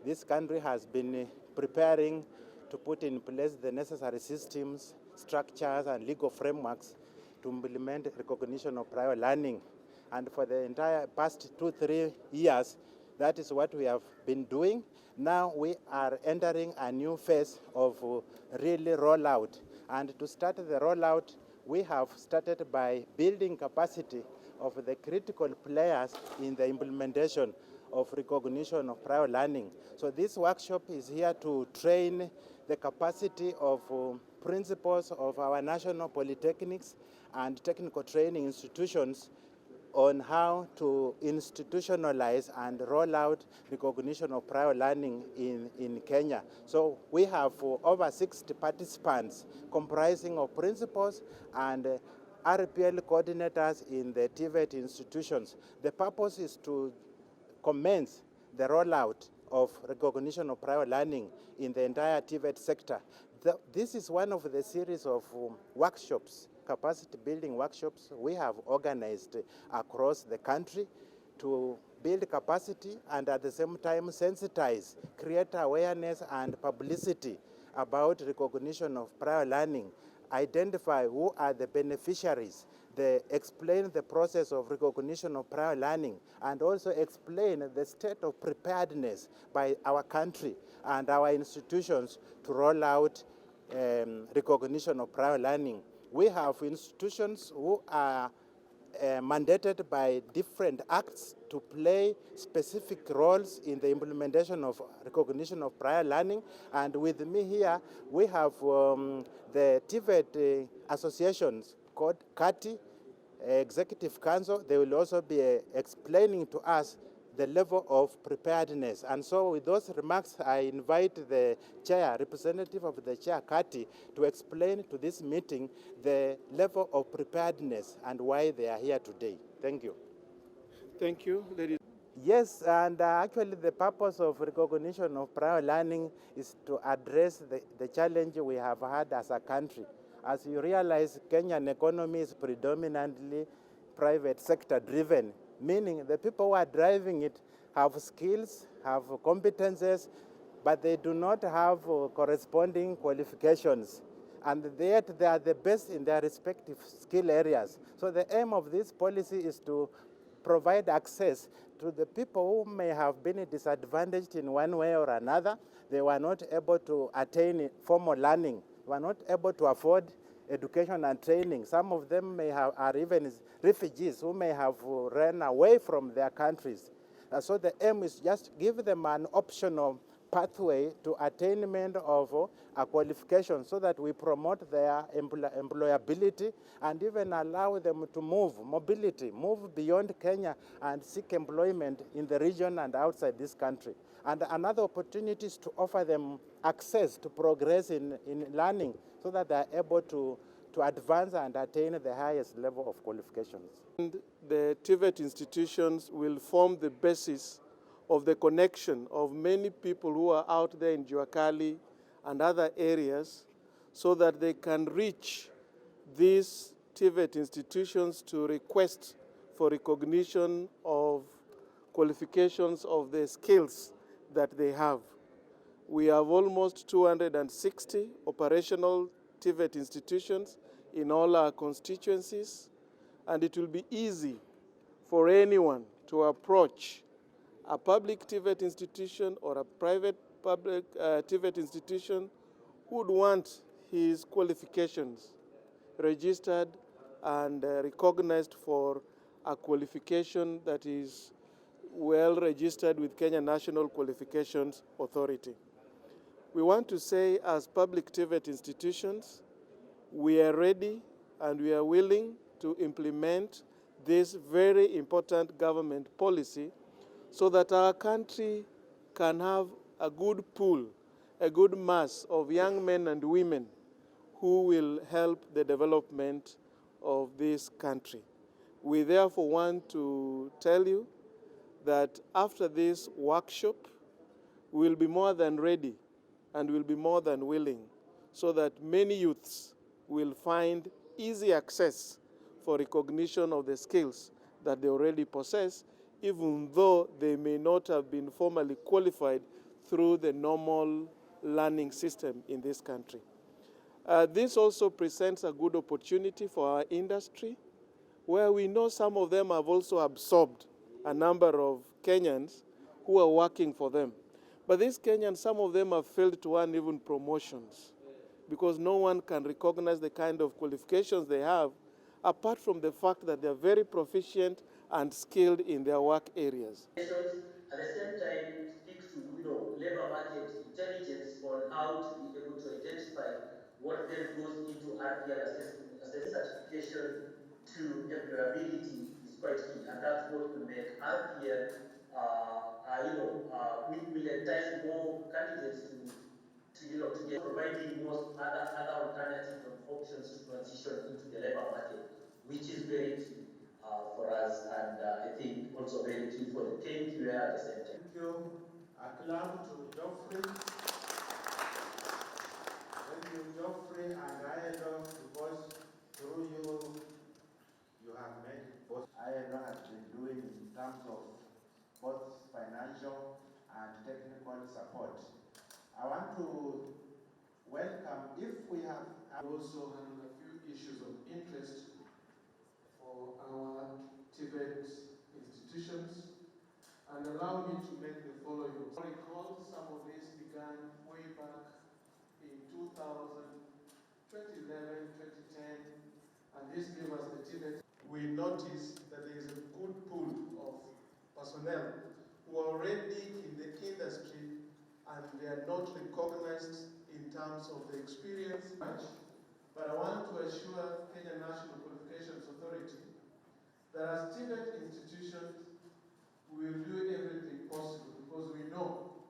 this country has been preparing to put in place the necessary systems, structures, and legal frameworks to implement recognition of prior learning. And for the entire past 2-3 years, that is what we have been doing. Now we are entering a new phase of really rollout. And to start the rollout, we have started by building capacity of the critical players in the implementation of recognition of prior learning. So this workshop is here to train the capacity of principals of our national polytechnics and technical training institutions on how to institutionalize and roll out recognition of prior learning in Kenya. So we have over 60 participants comprising of principals and RPL coordinators in the TVET institutions. The purpose is to commence the rollout of recognition of prior learning in the entire TVET sector. This is one of the series of workshops, capacity building workshops we have organized across the country to build capacity and at the same time sensitize, create awareness and publicity about recognition of prior learning, identify who are the beneficiaries, explain the process of recognition of prior learning, and also explain the state of preparedness by our country and our institutions to roll out recognition of prior learning. We have institutions who are mandated by different acts to play specific roles in the implementation of recognition of prior learning. And with me here, we have the TVET associations called KATI, Executive Council. They will also be explaining to us the level of preparedness. And so with those remarks, I invite the chair, representative of the chair, KATI, to explain to this meeting the level of preparedness and why they are here today. Thank you. Thank you, ladies. Yes, and actually the purpose of recognition of prior learning is to address the challenge we have had as a country. As you realize, Kenyan economy is predominantly private sector driven, meaning the people who are driving it have skills, have competences, but they do not have corresponding qualifications. And yet they are the best in their respective skill areas. So the aim of this policy is to provide access to the people who may have been disadvantaged in one way or another. They were not able to attain formal learning, were not able to afford education and training. Some of them are even refugees who may have run away from their countries. So the aim is just give them an optional pathway to attainment of a qualification so that we promote their employability and even allow them to move beyond Kenya and seek employment in the region and outside this country. And another opportunity is to offer them access to progress in learning so that they are able to advance and attain the highest level of qualifications. And the TVET institutions will form the basis of the connection of many people who are out there in Juakali and other areas so that they can reach these TVET institutions to request for recognition of qualifications of the skills that they have. We have almost 260 operational TVET institutions in all our constituencies, and it will be easy for anyone to approach a public TVET institution or a private public TVET institution who would want his qualifications registered and recognized for a qualification that is well registered with Kenya National Qualifications Authority. We want to say, as public TVET institutions, we are ready and we are willing to implement this very important government policy so that our country can have a good pool, a good mass of young men and women who will help the development of this country. We therefore want to tell you that after this workshop, we'll be more than ready and we'll be more than willing so that many youths will find easy access for recognition of the skills that they already possess, even though they may not have been formally qualified through the normal learning system in this country. This also presents a good opportunity for our industry, where we know some of them have also absorbed a number of Kenyans who are working for them. But these Kenyans, some of them have failed to earn even promotions because no one can recognize the kind of qualifications they have, apart from the fact that they are very proficient and skilled in their work areas. At the same time, speak to labor market intelligence on how to be able to identify what then goes into RPL assessment certification to employability is quite key, and that's what will make RPL will entice more candidates to get providing most other alternatives and options to transition into the labor market, which is very key for us, and I think also very key for the KNQA at the same time. Thank you. A clap to Geoffrey. Thank you, Geoffrey and ILO, because through you, you have made it possible. ILO has been doing in terms of both financial and technical support. I want to welcome, if we have also handle a few issues of interest for our TVET institutions, and allow me to make the following. I recall some of this began way back in 2011, 2010, and this gave us the TVET. We noticed that there is a good pool of personnel who are already in the industry and they are not recognized in terms of the experience much. But I want to assure Kenya National Qualifications Authority that as TVET institutions, we will do everything possible because we know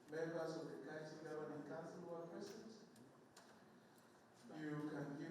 members of the Council Governing Council who are present. You can give